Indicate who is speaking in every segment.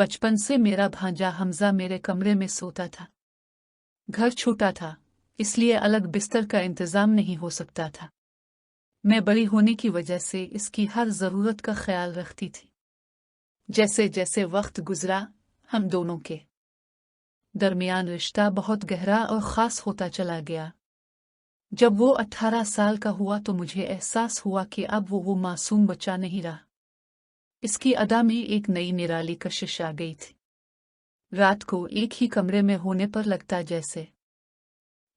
Speaker 1: बचपन से मेरा भांजा हमजा मेरे कमरे में सोता था। घर छोटा था, इसलिए अलग बिस्तर का इंतजाम नहीं हो सकता था। मैं बड़ी होने की वजह से इसकी हर जरूरत का ख्याल रखती थी। जैसे जैसे वक्त गुजरा, हम दोनों के दरमियान रिश्ता बहुत गहरा और खास होता चला गया। जब वो 18 साल का हुआ तो मुझे एहसास हुआ कि अब वो मासूम बच्चा नहीं रहा। इसकी अदा में एक नई निराली कशिश आ गई थी। रात को एक ही कमरे में होने पर लगता जैसे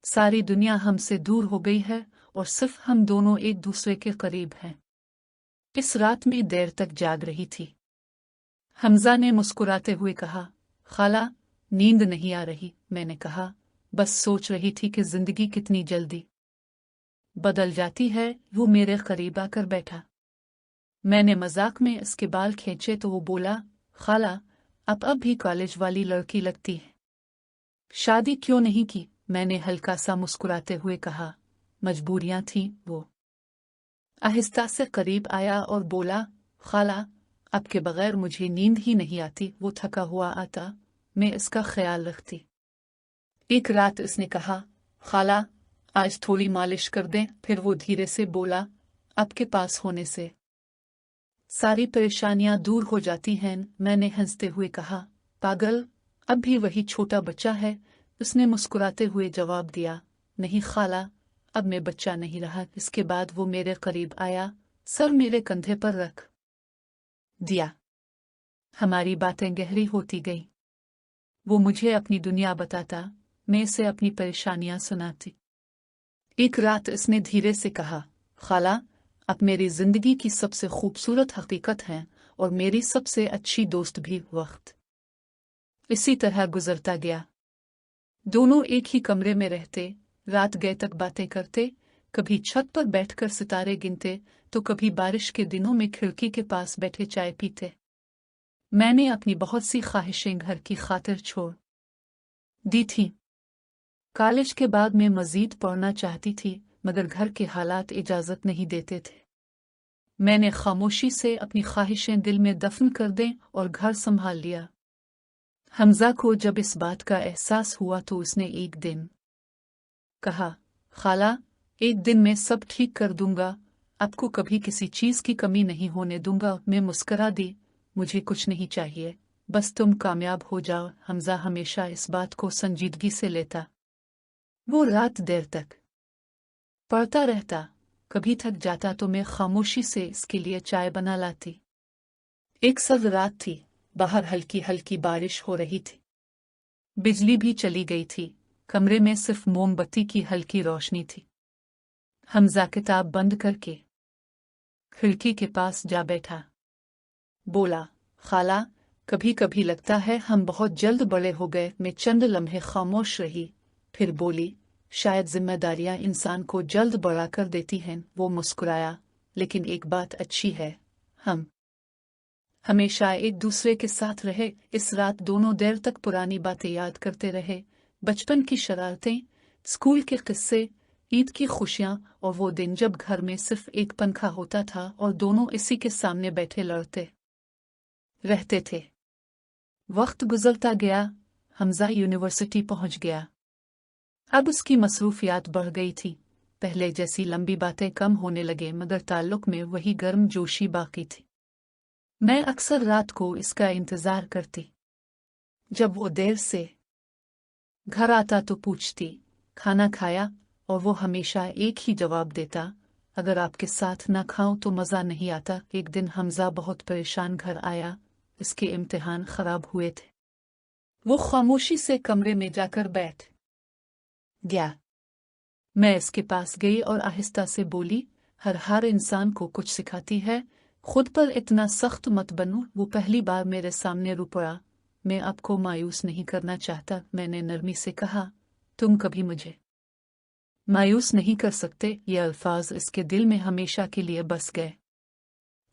Speaker 1: सारी दुनिया हमसे दूर हो गई है और सिर्फ हम दोनों एक दूसरे के करीब हैं। इस रात में देर तक जाग रही थी। हमजा ने मुस्कुराते हुए कहा, खाला, नींद नहीं आ रही। मैंने कहा, बस सोच रही थी कि जिंदगी कितनी जल्दी बदल जाती है। वो मेरे करीब आकर बैठा। मैंने मजाक में इसके बाल खींचे तो वो बोला, खाला, अब भी कॉलेज वाली लड़की लगती है। शादी क्यों नहीं की? मैंने हल्का सा मुस्कुराते हुए कहा, मजबूरियां थीं। वो आहिस्ता से करीब आया और बोला, खाला, अब के बगैर मुझे नींद ही नहीं आती। वो थका हुआ आता, मैं इसका ख्याल रखती। एक रात इसने कहा, खाला, आज थोड़ी मालिश कर दें। फिर वो धीरे से बोला, आपके पास होने से सारी परेशानियां दूर हो जाती हैं। मैंने हंसते हुए कहा, पागल, अब भी वही छोटा बच्चा है। उसने मुस्कुराते हुए जवाब दिया, नहीं खाला, अब मैं बच्चा नहीं रहा। इसके बाद वो मेरे करीब आया, सर मेरे कंधे पर रख दिया। हमारी बातें गहरी होती गई। वो मुझे अपनी दुनिया बताता, मैं इसे अपनी परेशानियां सुनाती। एक रात इसने धीरे से कहा, खाला, अब मेरी जिंदगी की सबसे खूबसूरत हकीकत है और मेरी सबसे अच्छी दोस्त भी। वक्त इसी तरह गुजरता गया। दोनों एक ही कमरे में रहते, रात गए तक बातें करते, कभी छत पर बैठकर सितारे गिनते तो कभी बारिश के दिनों में खिड़की के पास बैठे चाय पीते। मैंने अपनी बहुत सी ख्वाहिशें घर की खातिर छोड़ दी थी। कॉलेज के बाद मैं मजीद पढ़ना चाहती थी, मगर घर के हालात इजाजत नहीं देते थे। मैंने खामोशी से अपनी ख्वाहिशें दिल में दफन कर दें और घर संभाल लिया। हमजा को जब इस बात का एहसास हुआ तो उसने एक दिन कहा, खाला, एक दिन मैं सब ठीक कर दूंगा, आपको कभी किसी चीज की कमी नहीं होने दूंगा। मैं मुस्करा दी, मुझे कुछ नहीं चाहिए, बस तुम कामयाब हो जाओ। हमजा हमेशा इस बात को संजीदगी से लेता। वो रात देर तक पढ़ता रहता, कभी थक जाता तो मैं खामोशी से इसके लिए चाय बना लाती। एक सर्द रात थी, बाहर हल्की हल्की बारिश हो रही थी। बिजली भी चली गई थी, कमरे में सिर्फ मोमबत्ती की हल्की रोशनी थी। हमजा किताब बंद करके खिड़की के पास जा बैठा। बोला, खाला, कभी कभी लगता है हम बहुत जल्द बड़े हो गए। मैं चंद लम्हे खामोश रही, फिर बोली, शायद जिम्मेदारियां इंसान को जल्द बड़ा कर देती हैं। वो मुस्कुराया, लेकिन एक बात अच्छी है, हम हमेशा एक दूसरे के साथ रहे। इस रात दोनों देर तक पुरानी बातें याद करते रहे, बचपन की शरारतें, स्कूल के किस्से, ईद की खुशियां और वो दिन जब घर में सिर्फ एक पंखा होता था और दोनों इसी के सामने बैठे लड़ते रहते थे। वक्त गुजरता गया, हमजा यूनिवर्सिटी पहुंच गया। अब उसकी मसरूफियात बढ़ गई थी। पहले जैसी लंबी बातें कम होने लगे, मगर ताल्लुक में वही गर्म जोशी बाकी थी। मैं अक्सर रात को इसका इंतजार करती। जब वो देर से घर आता तो पूछती, खाना खाया? और वो हमेशा एक ही जवाब देता, अगर आपके साथ ना खाऊं तो मज़ा नहीं आता। एक दिन हमजा बहुत परेशान घर आया, इसके इम्तिहान खराब हुए थे। वो खामोशी से कमरे में जाकर बैठ गया। मैं इसके पास गई और आहिस्ता से बोली, हर हार इंसान को कुछ सिखाती है, खुद पर इतना सख्त मत बनो। वो पहली बार मेरे सामने रो पड़ा। मैं आपको मायूस नहीं करना चाहता, मैंने नरमी से कहा, तुम कभी मुझे मायूस नहीं कर सकते। ये अल्फाज इसके दिल में हमेशा के लिए बस गए।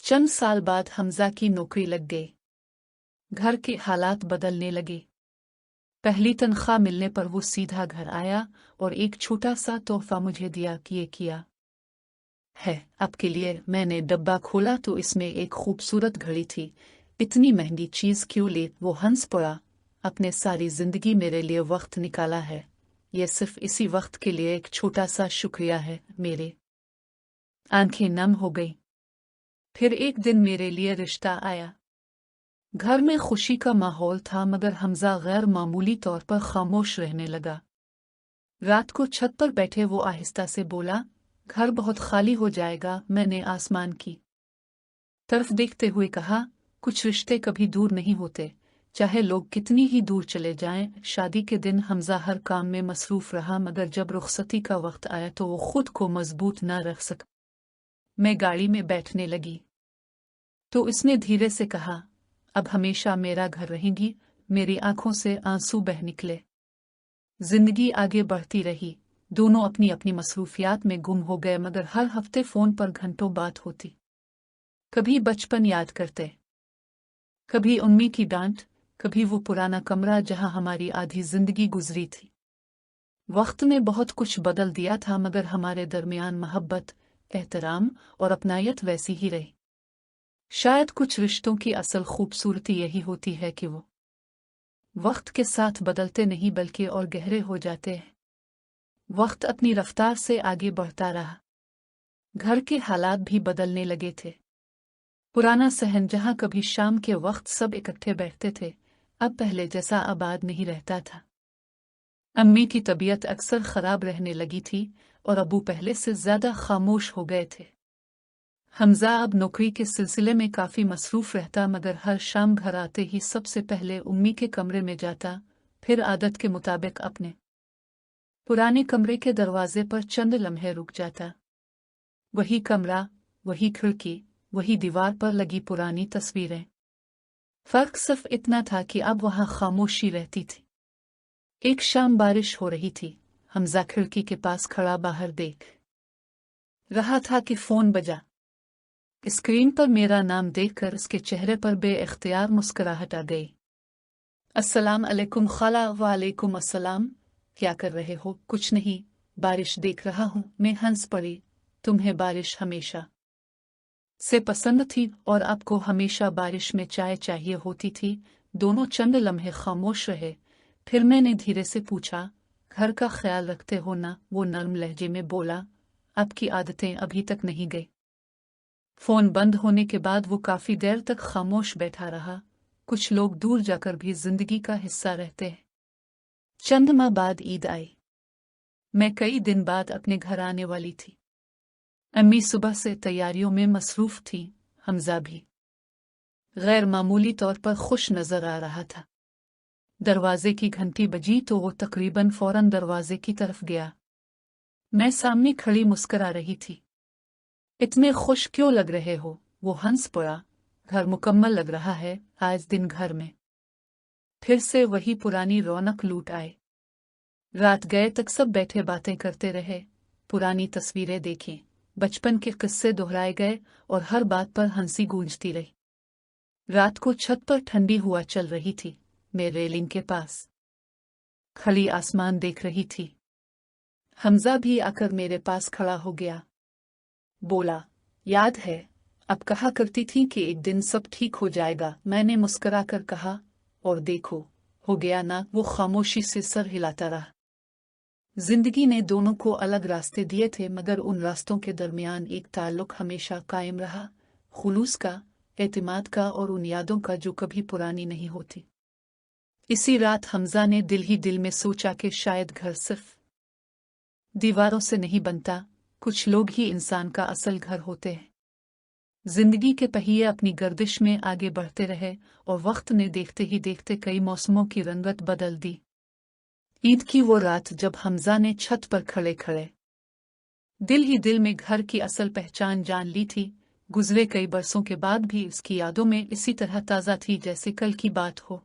Speaker 1: चंद साल बाद हमजा की नौकरी लग गई। घर के हालात बदलने लगे। पहली तनख्वाह मिलने पर वो सीधा घर आया और एक छोटा सा तोहफा मुझे दिया कि ये किया है आपके लिए। मैंने डब्बा खोला तो इसमें एक खूबसूरत घड़ी थी। इतनी महंगी चीज क्यों ले? वो हंस पड़ा। अपने सारी जिंदगी मेरे लिए वक्त निकाला है, ये सिर्फ इसी वक्त के लिए एक छोटा सा शुक्रिया है। मेरे आंखें नम हो गई। फिर एक दिन मेरे लिए रिश्ता आया। घर में खुशी का माहौल था, मगर हमजा गैर मामूली तौर पर खामोश रहने लगा। रात को छत पर बैठे वो आहिस्ता से बोला, घर बहुत खाली हो जाएगा। मैंने आसमान की तरफ देखते हुए कहा, कुछ रिश्ते कभी दूर नहीं होते, चाहे लोग कितनी ही दूर चले जाएं। शादी के दिन हमजा हर काम में मसरूफ रहा, मगर जब रुखसती का वक्त आया तो वो खुद को मजबूत न रख सका। मैं गाड़ी में बैठने लगी तो इसने धीरे से कहा, अब हमेशा मेरा घर रहेंगी। मेरी आंखों से आंसू बह निकले। जिंदगी आगे बढ़ती रही। दोनों अपनी अपनी मसरूफियात में गुम हो गए, मगर हर हफ्ते फोन पर घंटों बात होती। कभी बचपन याद करते, कभी उम्मी की डांट, कभी वो पुराना कमरा जहां हमारी आधी जिंदगी गुजरी थी। वक्त ने बहुत कुछ बदल दिया था, मगर हमारे दरमियान मोहब्बत, एहतराम और अपनायत वैसी ही रही। शायद कुछ रिश्तों की असल खूबसूरती यही होती है कि वो वक्त के साथ बदलते नहीं बल्कि और गहरे हो जाते हैं। वक्त अपनी रफ्तार से आगे बढ़ता रहा। घर के हालात भी बदलने लगे थे। पुराना सहन जहां कभी शाम के वक्त सब इकट्ठे बैठते थे, अब पहले जैसा आबाद नहीं रहता था। अम्मी की तबीयत अक्सर खराब रहने लगी थी और अबू पहले से ज्यादा खामोश हो गए थे। हमजा अब नौकरी के सिलसिले में काफी मसरूफ रहता, मगर हर शाम घर आते ही सबसे पहले उम्मी के कमरे में जाता, फिर आदत के मुताबिक अपने पुराने कमरे के दरवाजे पर चंद लम्हे रुक जाता। वही कमरा, वही खिड़की, वही दीवार पर लगी पुरानी तस्वीरें। फर्क सिर्फ इतना था कि अब वहां खामोशी रहती थी। एक शाम बारिश हो रही थी। हमजा खिड़की के पास खड़ा बाहर देख रहा था कि फोन बजा। स्क्रीन पर मेरा नाम देखकर उसके चेहरे पर बेइख्तियार मुस्कुराहट आ गई। अस्सलाम अलैकुम खाला। वालेकुम अस्सलाम। क्या कर रहे हो? कुछ नहीं, बारिश देख रहा हूँ। मैं हंस पड़ी। तुम्हें बारिश हमेशा से पसंद थी और आपको हमेशा बारिश में चाय चाहिए होती थी। दोनों चंद लम्हे खामोश रहे। फिर मैंने धीरे से पूछा, घर का ख्याल रखते हो ना? वो नर्म लहजे में बोला, आपकी आदतें अभी तक नहीं गई। फोन बंद होने के बाद वो काफी देर तक खामोश बैठा रहा। कुछ लोग दूर जाकर भी जिंदगी का हिस्सा रहते हैं। चंद माह बाद ईद आई। मैं कई दिन बाद अपने घर आने वाली थी। अम्मी सुबह से तैयारियों में मसरूफ थी। हमजा भी गैर मामूली तौर पर खुश नजर आ रहा था। दरवाजे की घंटी बजी तो वो तकरीबन फौरन दरवाजे की तरफ गया। मैं सामने खड़ी मुस्कुरा रही थी। इतने खुश क्यों लग रहे हो? वो हंस पड़ा। घर मुकम्मल लग रहा है। आज दिन घर में फिर से वही पुरानी रौनक लूट आए। रात गए तक सब बैठे बातें करते रहे। पुरानी तस्वीरें देखी, बचपन के किस्से दोहराए गए और हर बात पर हंसी गूंजती रही। रात को छत पर ठंडी हवा चल रही थी। मैं रेलिंग के पास खड़ी आसमान देख रही थी। हमजा भी आकर मेरे पास खड़ा हो गया। बोला, याद है अब कहा करती थी कि एक दिन सब ठीक हो जाएगा? मैंने मुस्कुरा कर कहा, और देखो हो गया ना। वो खामोशी से सर हिलाता रहा। जिंदगी ने दोनों को अलग रास्ते दिए थे, मगर उन रास्तों के दरमियान एक ताल्लुक हमेशा कायम रहा, खुलूस का, एतमाद का और उन यादों का जो कभी पुरानी नहीं होती। इसी रात हमजा ने दिल ही दिल में सोचा कि शायद घर सिर्फ दीवारों से नहीं बनता, कुछ लोग ही इंसान का असल घर होते हैं। जिंदगी के पहिए अपनी गर्दिश में आगे बढ़ते रहे और वक्त ने देखते ही देखते कई मौसमों की रंगत बदल दी। ईद की वो रात जब हमजा ने छत पर खड़े खड़े दिल ही दिल में घर की असल पहचान जान ली थी, गुजरे कई बरसों के बाद भी उसकी यादों में इसी तरह ताज़ा थी जैसे कल की बात हो।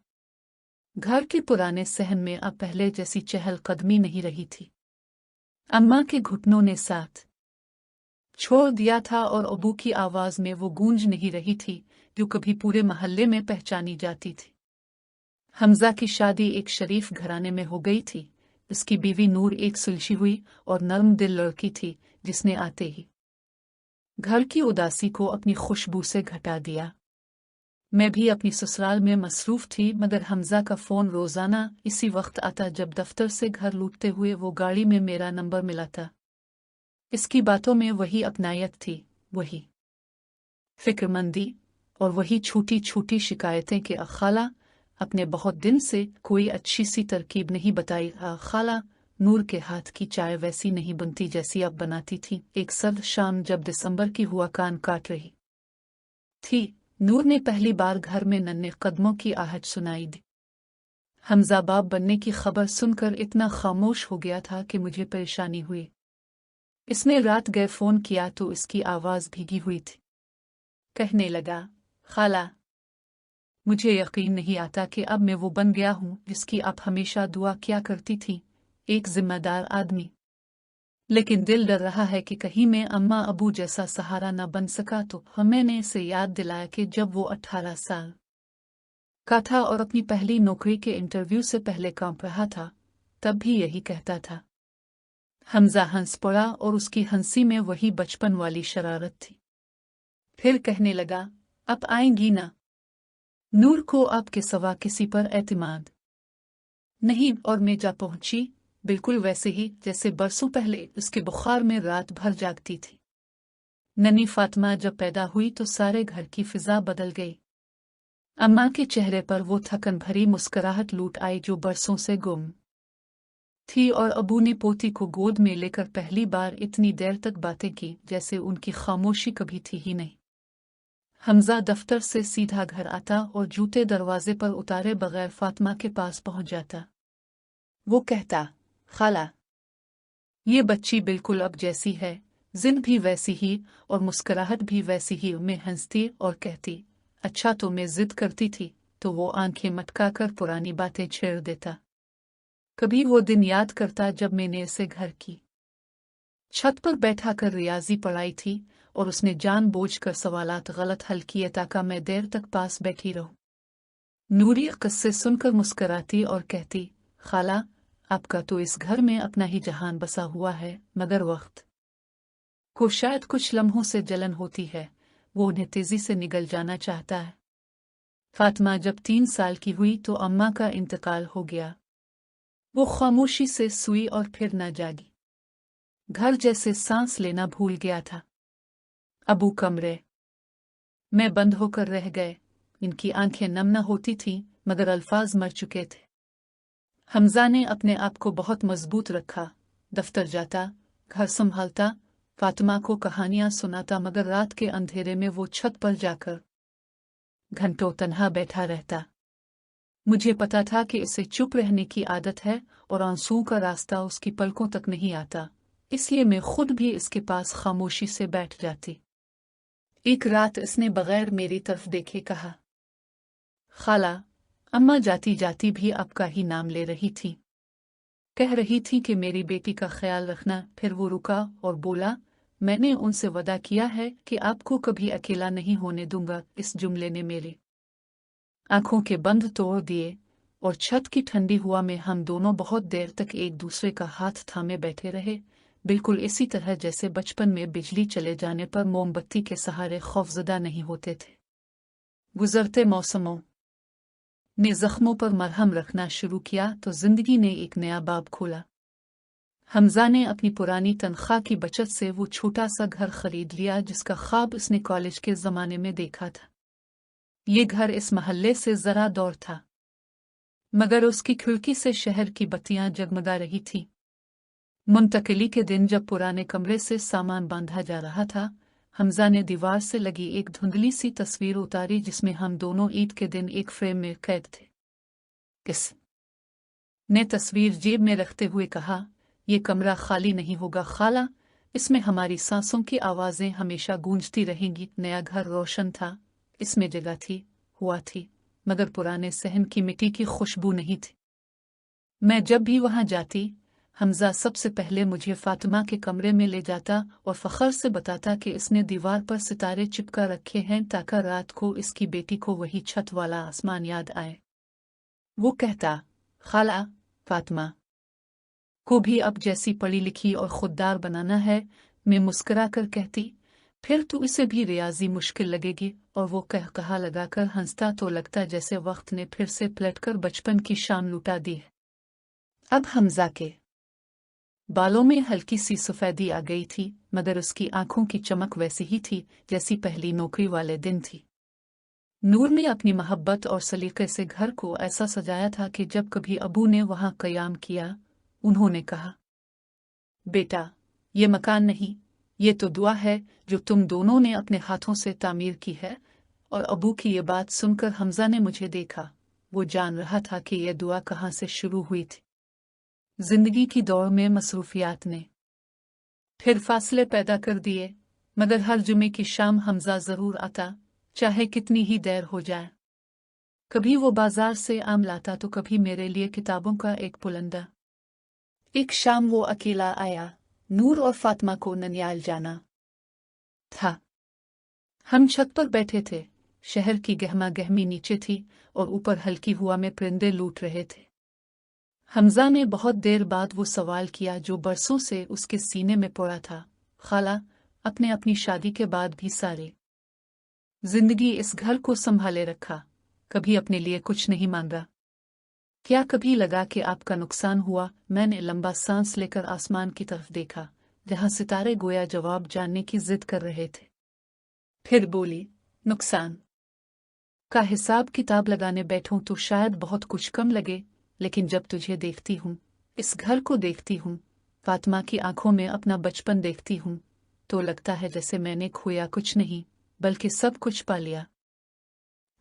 Speaker 1: घर के पुराने सहन में अब पहले जैसी चहलकदमी नहीं रही थी। अम्मा के घुटनों ने साथ छोड़ दिया था और अबू की आवाज में वो गूंज नहीं रही थी जो कभी पूरे मोहल्ले में पहचानी जाती थी। हमजा की शादी एक शरीफ घराने में हो गई थी। उसकी बीवी नूर एक सुलझी हुई और नर्म दिल लड़की थी जिसने आते ही घर की उदासी को अपनी खुशबू से घटा दिया। मैं भी अपनी ससुराल में मसरूफ थी, मगर हमजा का फ़ोन रोज़ाना इसी वक्त आता जब दफ्तर से घर लौटते हुए वो गाड़ी में मेरा नंबर मिला था। इसकी बातों में वही अपनायत थी, वही फिक्रमंदी और वही छोटी छोटी शिकायतें कि खाला अपने बहुत दिन से कोई अच्छी सी तरकीब नहीं बताई। खाला नूर के हाथ की चाय वैसी नहीं बनती जैसी अब बनाती थी। एक सर्द शाम जब दिसंबर की हुआ कान काट रही थी, नूर ने पहली बार घर में नन्हे कदमों की आहट सुनाई दी। हमजा बाप बनने की खबर सुनकर इतना खामोश हो गया था कि मुझे परेशानी हुई। इसने रात गए फ़ोन किया तो इसकी आवाज़ भीगी हुई थी। कहने लगा, खाला मुझे यकीन नहीं आता कि अब मैं वो बन गया हूँ जिसकी आप हमेशा दुआ किया करती थी, एक जिम्मेदार आदमी। लेकिन दिल डर रहा है कि कहीं मैं अम्मा अबू जैसा सहारा न बन सका तो। मैंने इसे याद दिलाया कि जब वो 18 साल का था और अपनी पहली नौकरी के इंटरव्यू से पहले कांप रहा था, तब भी यही कहता था। हमजा हंस पड़ा और उसकी हंसी में वही बचपन वाली शरारत थी। फिर कहने लगा, अब आएंगी ना? नूर को अब के सवा किसी पर एतमाद नहीं, और मैं जा पहुंची बिल्कुल वैसे ही जैसे बरसों पहले उसके बुखार में रात भर जागती थी। नन्ही फातिमा जब पैदा हुई तो सारे घर की फिजा बदल गई। अम्मा के चेहरे पर वो थकन भरी मुस्कुराहट लूट आई जो बरसों से गुम थी, और अबू ने पोती को गोद में लेकर पहली बार इतनी देर तक बातें की जैसे उनकी खामोशी कभी थी ही नहीं। हमजा दफ्तर से सीधा घर आता और जूते दरवाजे पर उतारे बगैर फातिमा के पास पहुंच जाता। वो कहता, खाला ये बच्ची बिल्कुल अब जैसी है, जिन भी वैसी ही और मुस्कुराहट भी वैसी ही। मैं हंसती और कहती, अच्छा तो मैं जिद करती थी तो वो आंखें मटका कर पुरानी बातें छेड़ देता। कभी वो दिन याद करता जब मैंने इसे घर की छत पर बैठा कर रियाजी पढ़ाई थी और उसने जानबूझकर सवालात गलत हल किए ताकि मैं देर तक पास बैठी रहूं। नूरी किस्से सुनकर मुस्कुराती और कहती, खाला आपका तो इस घर में अपना ही जहान बसा हुआ है, मगर वक्त को शायद कुछ लम्हों से जलन होती है, वो उन्हें तेजी से निगल जाना चाहता है। फातिमा जब 3 साल की हुई तो अम्मा का इंतकाल हो गया। वो खामोशी से सोई और फिर न जागी। घर जैसे सांस लेना भूल गया था। अबू कमरे में बंद होकर रह गए। इनकी आंखें नम न होती थीं, मगर अल्फाज मर चुके थे। हमजा ने अपने आप को बहुत मजबूत रखा। दफ्तर जाता, घर संभालता, फातिमा को कहानियां सुनाता, मगर रात के अंधेरे में वो छत पर जाकर घंटों तन्हा बैठा रहता। मुझे पता था कि इसे चुप रहने की आदत है और आंसुओं का रास्ता उसकी पलकों तक नहीं आता, इसलिए मैं खुद भी इसके पास खामोशी से बैठ जाती। एक रात इसने बगैर मेरी तरफ देखे कहा, खाला अम्मा जाती जाती भी आपका ही नाम ले रही थी, कह रही थी कि मेरी बेटी का ख्याल रखना। फिर वो रुका और बोला, मैंने उनसे वादा किया है कि आपको कभी अकेला नहीं होने दूंगा। इस जुमले ने मेरी आंखों के बंद तोड़ दिए और छत की ठंडी हवा में हम दोनों बहुत देर तक एक दूसरे का हाथ थामे बैठे रहे, बिल्कुल इसी तरह जैसे बचपन में बिजली चले जाने पर मोमबत्ती के सहारे खौफजदा नहीं होते थे। गुजरते मौसमों ने जख्मों पर मरहम रखना शुरू किया तो जिंदगी ने एक नया बाब खोला। हमजा ने अपनी पुरानी तनख्वाह की बचत से वो छोटा सा घर खरीद लिया जिसका ख्वाब उसने कॉलेज के ज़माने में देखा था। ये घर इस महल्ले से ज़रा दूर था, मगर उसकी खिड़की से शहर की बत्तियां जगमगा रही थीं। मुंतकिली के दिन जब पुराने कमरे से सामान बांधा जा रहा था, हमजा ने दीवार से लगी एक धुंधली सी तस्वीर उतारी जिसमें हम दोनों ईद के दिन एक फ्रेम में कैद थे। किस ने तस्वीर जेब में रखते हुए कहा, ये कमरा खाली नहीं होगा खाला, इसमें हमारी सांसों की आवाज़ें हमेशा गूंजती रहेंगी। नया घर रोशन था, इसमें जगह थी, हुआ थी, मगर पुराने सहन की मिट्टी की खुशबू नहीं थी। मैं जब भी वहां जाती, हमजा सबसे पहले मुझे फातिमा के कमरे में ले जाता और फख्र से बताता कि इसने दीवार पर सितारे चिपका रखे हैं ताकि रात को इसकी बेटी को वही छत वाला आसमान याद आए। वो कहता, खाला फातिमा को भी अब जैसी पढ़ी लिखी और खुददार बनाना है। मैं मुस्कुरा कर कहती, फिर तो इसे भी रियाजी मुश्किल लगेगी। और वो कहा लगाकर हंसता तो लगता जैसे वक्त ने फिर से पलटकर बचपन की शान लुटा दी है। अब हमजा के बालों में हल्की सी सफेदी आ गई थी, मगर उसकी आंखों की चमक वैसी ही थी जैसी पहली नौकरी वाले दिन थी। नूर ने अपनी मोहब्बत और सलीके से घर को ऐसा सजाया था कि जब कभी अबू ने वहां कयाम किया, उन्होंने कहा, बेटा, ये मकान नहीं, ये तो दुआ है जो तुम दोनों ने अपने हाथों से तामीर की है। और अबू की ये बात सुनकर हमजा ने मुझे देखा। वो जान रहा था कि यह दुआ कहाँ से शुरू हुई थी। जिंदगी की दौड़ में मसरूफियात ने फिर फासले पैदा कर दिए, मगर हर जुमे की शाम हमजा जरूर आता, चाहे कितनी ही देर हो जाए। कभी वो बाजार से आम लाता तो कभी मेरे लिए किताबों का एक पुलंदा। एक शाम वो अकेला आया, नूर और फातिमा को ननियाल जाना था। हम छत पर बैठे थे, शहर की गहमा गहमी नीचे थी और ऊपर हल्की हुआ में परिंदे लूट रहे थे। हमजा ने बहुत देर बाद वो सवाल किया जो बरसों से उसके सीने में पड़ा था, खाला, अपने अपनी शादी के बाद भी सारे जिंदगी इस घर को संभाले रखा, कभी अपने लिए कुछ नहीं मांगा, क्या कभी लगा कि आपका नुकसान हुआ? मैंने लंबा सांस लेकर आसमान की तरफ देखा, जहां सितारे गोया जवाब जानने की जिद कर रहे थे। फिर बोली, नुकसान का हिसाब किताब लगाने बैठूं तो शायद बहुत कुछ कम लगे, लेकिन जब तुझे देखती हूँ, इस घर को देखती हूँ, फातिमा की आंखों में अपना बचपन देखती हूँ, तो लगता है जैसे मैंने खोया कुछ नहीं, बल्कि सब कुछ पा लिया।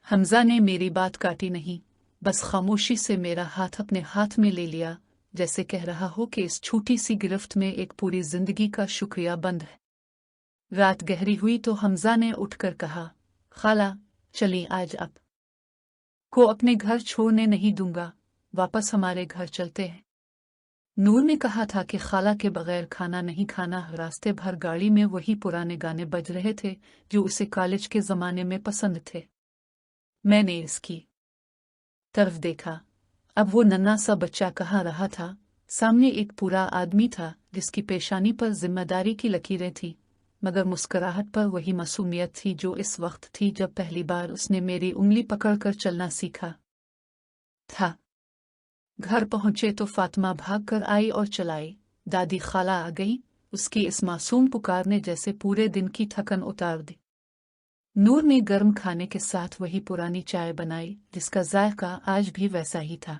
Speaker 1: हमजा ने मेरी बात काटी नहीं, बस खामोशी से मेरा हाथ अपने हाथ में ले लिया, जैसे कह रहा हो कि इस छोटी सी गिरफ्त में एक पूरी जिंदगी का शुक्रिया बंद है। रात गहरी हुई तो हमजा ने उठकर कहा, खाला, चली आज अब को अपने घर छोड़ने नहीं दूंगा, वापस हमारे घर चलते हैं। नूर ने कहा था कि खाला के बगैर खाना नहीं खाना। रास्ते भर गाड़ी में वही पुराने गाने बज रहे थे जो उसे कॉलेज के जमाने में पसंद थे। मैंने इसकी तरफ देखा। अब वो नन्हा सा बच्चा कहाँ रहा था, सामने एक पूरा आदमी था जिसकी पेशानी पर जिम्मेदारी की लकीरें थीं, मगर मुस्कुराहट पर वही मासूमियत थी जो इस वक्त थी जब पहली बार उसने मेरी उंगली पकड़कर चलना सीखा था। घर पहुंचे तो फातिमा भाग कर आई और चलाई। दादी खाला आ गई, उसकी इस मासूम पुकार ने जैसे पूरे दिन की थकन उतार दी। नूर ने गर्म खाने के साथ वही पुरानी चाय बनाई जिसका जायका आज भी वैसा ही था।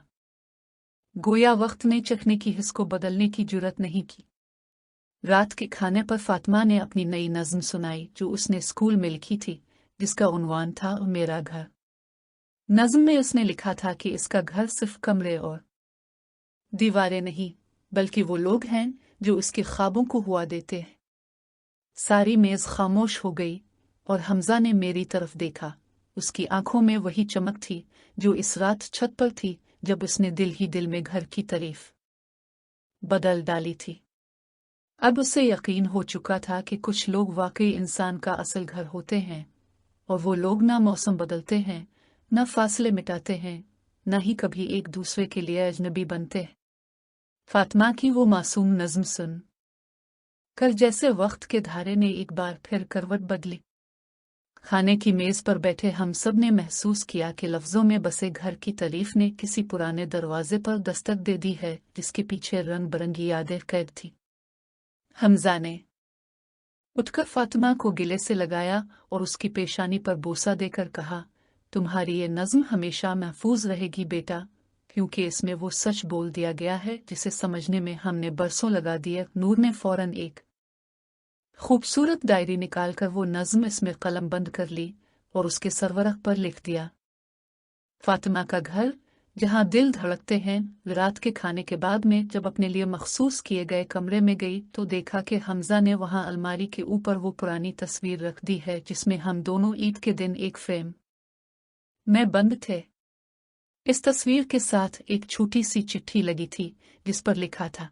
Speaker 1: गोया वक्त ने चखने की हिस्स को बदलने की जुर्रत नहीं की। रात के खाने पर फातिमा ने अपनी नई नज़्म सुनाई जो उसने स्कूल में लिखी थी, जिसका उन्वान था मेरा घर। नज़्म में उसने लिखा था कि इसका घर सिर्फ कमरे और दीवारें नहीं, बल्कि वो लोग हैं जो उसके ख्वाबों को हुआ देते हैं। सारी मेज़ खामोश हो गई और हमजा ने मेरी तरफ देखा। उसकी आंखों में वही चमक थी जो इस रात छत पर थी जब उसने दिल ही दिल में घर की तारीफ बदल डाली थी। अब उसे यकीन हो चुका था कि कुछ लोग वाकई इंसान का असल घर होते हैं, और वो लोग ना मौसम बदलते हैं, ना फासले मिटाते हैं, ना ही कभी एक दूसरे के लिए अजनबी बनते हैं। फातिमा की वो मासूम नज़्म सुन कर जैसे वक्त के धारे ने एक बार फिर करवट बदली। खाने की मेज पर बैठे हम सब ने महसूस किया कि लफ्जों में बसे घर की तारीफ ने किसी पुराने दरवाजे पर दस्तक दे दी है जिसके पीछे रंग बिरंगी यादें कैद थी। हमजा ने उठकर फातिमा को गिले से लगाया और उसकी पेशानी पर बोसा देकर कहा, तुम्हारी ये नज़्म हमेशा महफूज रहेगी बेटा, क्योंकि इसमें वो सच बोल दिया गया है जिसे समझने में हमने बरसों लगा दिए। नूर ने फौरन एक खूबसूरत डायरी निकालकर वो नज़्म इसमें कलम बंद कर ली और उसके सरवरक पर लिख दिया, फातिमा का घर जहां दिल धड़कते हैं। रात के खाने के बाद में जब अपने लिए मखसूस किए गए कमरे में गई तो देखा कि हमजा ने वहां अलमारी के ऊपर वो पुरानी तस्वीर रख दी है जिसमें हम दोनों ईद के दिन एक फ्रेम में बंद थे। इस तस्वीर के साथ एक छोटी सी चिट्ठी लगी थी जिस पर लिखा था,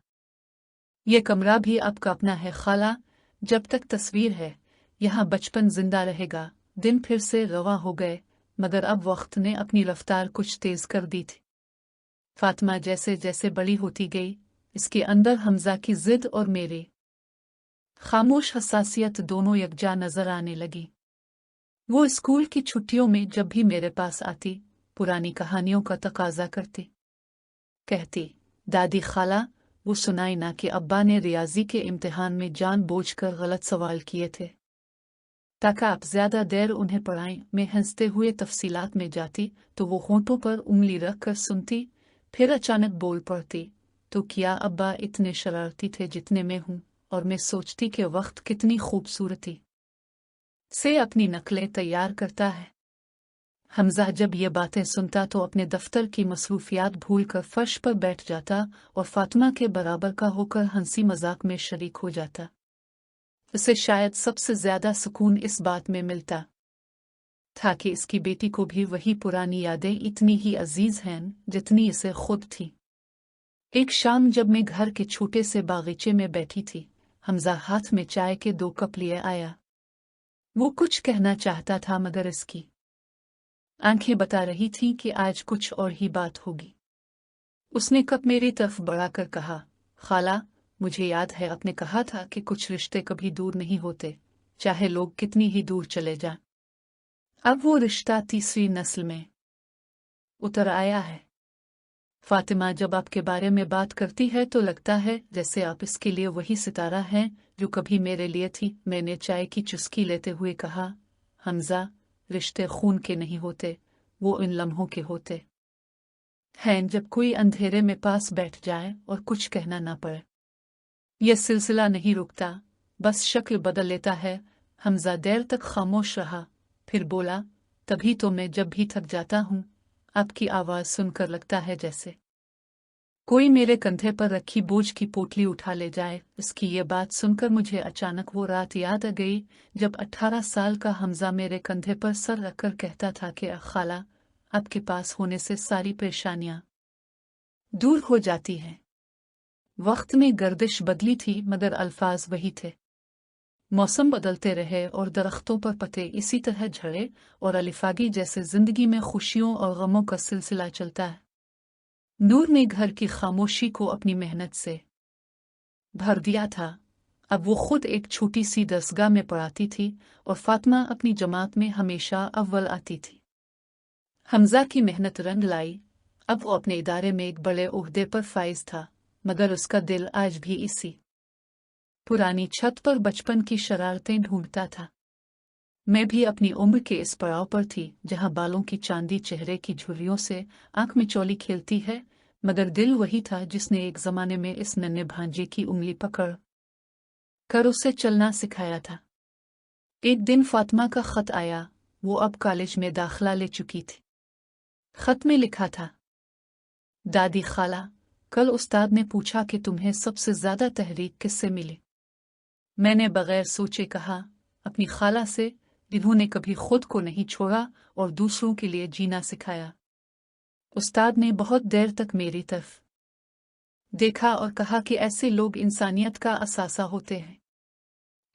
Speaker 1: ये कमरा भी आपका अपना है खाला, जब तक तस्वीर है यहाँ बचपन जिंदा रहेगा। दिन फिर से रवा हो गए, मगर अब वक्त ने अपनी रफ्तार कुछ तेज कर दी थी। फातिमा जैसे जैसे बड़ी होती गई, इसके अंदर हमजा की जिद और मेरे खामोश हसासियत दोनों यकजा नजर आने लगी। वो स्कूल की छुट्टियों में जब भी मेरे पास आती, पुरानी कहानियों का तकाजा करती। कहती, दादी खाला, वो सुनाई ना कि अब्बा ने रियाजी के इम्तिहान में जानबूझकर गलत सवाल किए थे, ताकि आप ज्यादा देर उन्हें पढ़ाएं। मैं हंसते हुए तफसीलात में जाती तो वो होंठों पर उंगली रख कर सुनती, फिर अचानक बोल पड़ती, तो क्या अब्बा इतने शरारती थे जितने मैं हूं? और मैं सोचती कि वक्त कितनी खूबसूरती से अपनी नकलें तैयार करता है। हमजा जब ये बातें सुनता तो अपने दफ्तर की मसरूफियात भूलकर फर्श पर बैठ जाता और फातिमा के बराबर का होकर हंसी मजाक में शरीक हो जाता। उसे शायद सबसे ज्यादा सुकून इस बात में मिलता था कि इसकी बेटी को भी वही पुरानी यादें इतनी ही अजीज हैं जितनी इसे खुद थी। एक शाम जब मैं घर के छोटे से बागीचे में बैठी थी, हमजा हाथ में चाय के 2 कप लिए आया। वो कुछ कहना चाहता था मगर इसकी आंखें बता रही थीं कि आज कुछ और ही बात होगी। उसने कप मेरी तरफ बढ़ाकर कहा, खाला, मुझे याद है आपने कहा था कि कुछ रिश्ते कभी दूर नहीं होते, चाहे लोग कितनी ही दूर चले जाएं। अब वो रिश्ता तीसरी नस्ल में उतर आया है। फातिमा जब आपके बारे में बात करती है तो लगता है जैसे आप इसके लिए वही सितारा हैं जो कभी मेरे लिए थी। मैंने चाय की चुस्की लेते हुए कहा, हमजा, रिश्ते खून के नहीं होते, वो इन लम्हों के होते हैं जब कोई अंधेरे में पास बैठ जाए और कुछ कहना ना पड़े। यह सिलसिला नहीं रुकता, बस शक्ल बदल लेता है। हमजा देर तक खामोश रहा, फिर बोला, तभी तो मैं जब भी थक जाता हूँ, आपकी आवाज़ सुनकर लगता है जैसे कोई मेरे कंधे पर रखी बोझ की पोटली उठा ले जाए। इसकी ये बात सुनकर मुझे अचानक वो रात याद आ गई जब 18 साल का हमजा मेरे कंधे पर सर रखकर कहता था कि खाला, आपके पास होने से सारी परेशानियां दूर हो जाती हैं। वक्त में गर्दिश बदली थी मगर अल्फाज वही थे। मौसम बदलते रहे और दरख्तों पर पत्ते इसी तरह झड़े और अलिफागी जैसे जिंदगी में खुशियों और गमों का सिलसिला चलता है। नूर ने घर की खामोशी को अपनी मेहनत से भर दिया था। अब वो खुद एक छोटी सी दरसगाह में पढ़ाती थी और फातिमा अपनी जमात में हमेशा अव्वल आती थी। हमजा की मेहनत रंग लाई। अब वो अपने इदारे में एक बड़े ओहदे पर फाइज था, मगर उसका दिल आज भी इसी पुरानी छत पर बचपन की शरारतें ढूंढता था। मैं भी अपनी उम्र के इस पड़ाव पर थी जहां बालों की चांदी चेहरे की झुर्रियों से आंख में चौली खेलती है, मगर दिल वही था जिसने एक जमाने में इस नन्हे भांजे की उंगली पकड़ कर उसे चलना सिखाया था। एक दिन फातिमा का खत आया। वो अब कॉलेज में दाखिला ले चुकी थी। खत में लिखा था, दादी खाला, कल उस्ताद ने पूछा कि तुम्हें सबसे ज्यादा तहरीक किससे मिली। मैंने बगैर सोचे कहा, अपनी खाला से, जिन्होंने कभी खुद को नहीं छोड़ा और दूसरों के लिए जीना सिखाया। उस्ताद ने बहुत देर तक मेरी तरफ देखा और कहा कि ऐसे लोग इंसानियत का असासा होते हैं।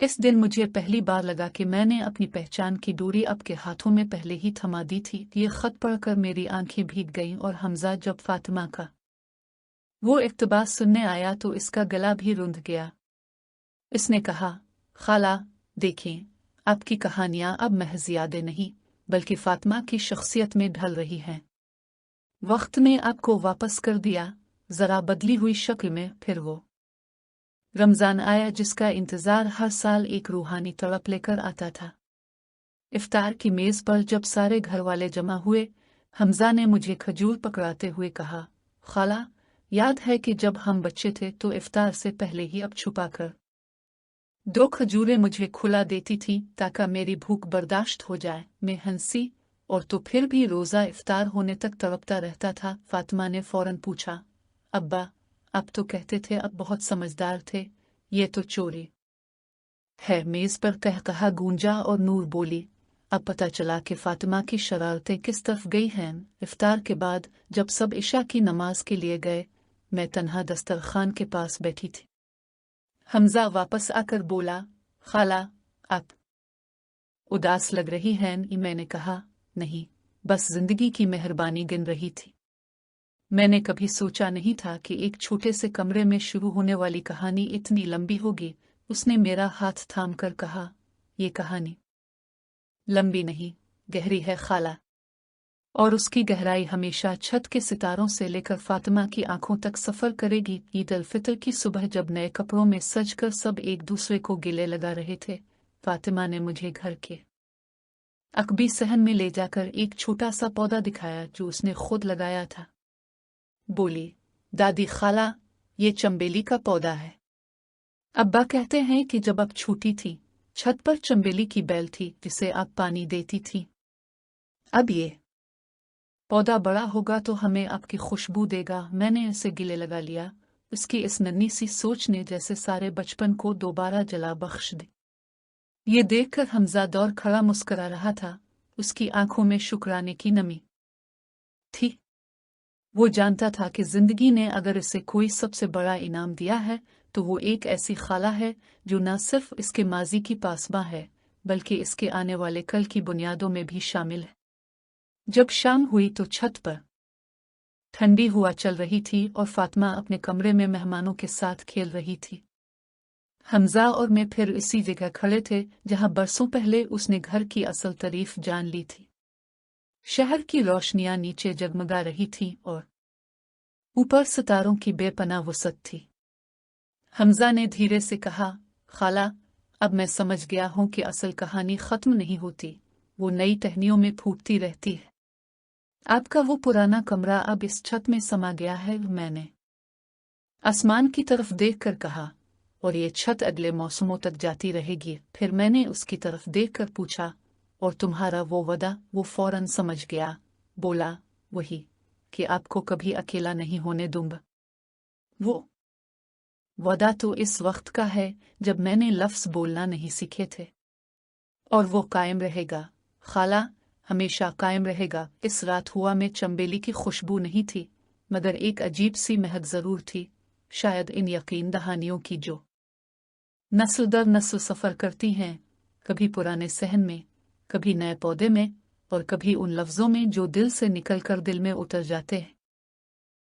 Speaker 1: इस दिन मुझे पहली बार लगा कि मैंने अपनी पहचान की डोरी अब के हाथों में पहले ही थमा दी थी। ये खत पढ़कर मेरी आंखें भीग गईं और हमजा जब फातिमा का वो इक्तबास सुनने आया तो इसका गला भी रुंध गया। इसने कहा, खाला, देखें, आपकी कहानियां अब महज यादें नहीं बल्कि फातिमा की शख्सियत में ढल रही हैं। वक्त ने आपको वापस कर दिया, जरा बदली हुई शक्ल में। फिर वो रमजान आया जिसका इंतजार हर साल एक रूहानी तड़प लेकर आता था। इफ्तार की मेज पर जब सारे घर वाले जमा हुए, हमजा ने मुझे खजूर पकड़ाते हुए कहा, खाला, याद है कि जब हम बच्चे थे तो इफ्तार से पहले ही अब छुपाकर 2 खजूरें मुझे खुला देती थी ताकि मेरी भूख बर्दाश्त हो जाए। मैं हंसी, और तो फिर भी रोज़ा इफ्तार होने तक तड़पता रहता था। फातिमा ने फौरन पूछा, अब्बा, आप तो कहते थे अब बहुत समझदार थे, ये तो चोरी है। मेज पर कहकहा गूंजा और नूर बोली, अब पता चला कि फातिमा की शरारतें किस तरफ गई हैं। इफ्तार के बाद जब सब इशा की नमाज के लिए गए, मैं तन्हा दस्तरखान के पास बैठी थी। हमजा वापस आकर बोला, खाला, आप उदास लग रही हैं। मैंने कहा, नहीं, बस जिंदगी की मेहरबानी गिन रही थी। मैंने कभी सोचा नहीं था कि एक छोटे से कमरे में शुरू होने वाली कहानी इतनी लंबी होगी। उसने मेरा हाथ थाम कर कहा, ये कहानी लंबी नहीं, गहरी है खाला। और उसकी गहराई हमेशा छत के सितारों से लेकर फातिमा की आंखों तक सफर करेगी। ईद उल फितर की सुबह जब नए कपड़ों में सजकर सब एक दूसरे को गिले लगा रहे थे, फातिमा ने मुझे घर के अकबी सहन में ले जाकर एक छोटा सा पौधा दिखाया जो उसने खुद लगाया था। बोली, दादी खाला, ये चंबेली का पौधा है। अब्बा कहते हैं कि जब आप छोटी थी, छत पर चंबेली की बेल थी जिसे आप पानी देती थी। अब ये पौधा बड़ा होगा तो हमें आपकी खुशबू देगा। मैंने इसे गिले लगा लिया। उसकी इस नन्ही सी सोच ने जैसे सारे बचपन को दोबारा जला बख्श दी। ये देखकर हमजा दौड़ खड़ा मुस्कुरा रहा था। उसकी आंखों में शुक्राने की नमी थी। वो जानता था कि जिंदगी ने अगर इसे कोई सबसे बड़ा इनाम दिया है तो वो एक ऐसी खाला है जो न सिर्फ इसके माजी की पासबां है बल्कि इसके आने वाले कल की बुनियादों में भी शामिल है। जब शाम हुई तो छत पर ठंडी हवा चल रही थी और फातिमा अपने कमरे में मेहमानों के साथ खेल रही थी। हमजा और मैं फिर इसी जगह खड़े थे जहां बरसों पहले उसने घर की असल तारीफ जान ली थी। शहर की रोशनियां नीचे जगमगा रही थीं और ऊपर सितारों की बेपनाह वुसअत थी। हमजा ने धीरे से कहा, खाला, अब मैं समझ गया हूं कि असल कहानी खत्म नहीं होती, वो नई टहनियों में फूटती रहती है। आपका वो पुराना कमरा अब इस छत में समा गया है। मैंने आसमान की तरफ देखकर कहा, और ये छत अगले मौसमों तक जाती रहेगी। फिर मैंने उसकी तरफ देखकर पूछा, और तुम्हारा वो वदा? वो फौरन समझ गया। बोला, वही कि आपको कभी अकेला नहीं होने दूंगा। वो वदा तो इस वक्त का है जब मैंने लफ्ज़ बोलना नहीं सीखे थे, और वो कायम रहेगा खाला, हमेशा कायम रहेगा। इस रात हुआ में चंबेली की खुशबू नहीं थी, मगर एक अजीब सी महक जरूर थी, शायद इन यकीन दहानियों की जो नस्ल दर नस्ल सफ़र करती हैं, कभी पुराने सहन में, कभी नए पौधे में, और कभी उन लफ्ज़ों में जो दिल से निकलकर दिल में उतर जाते हैं।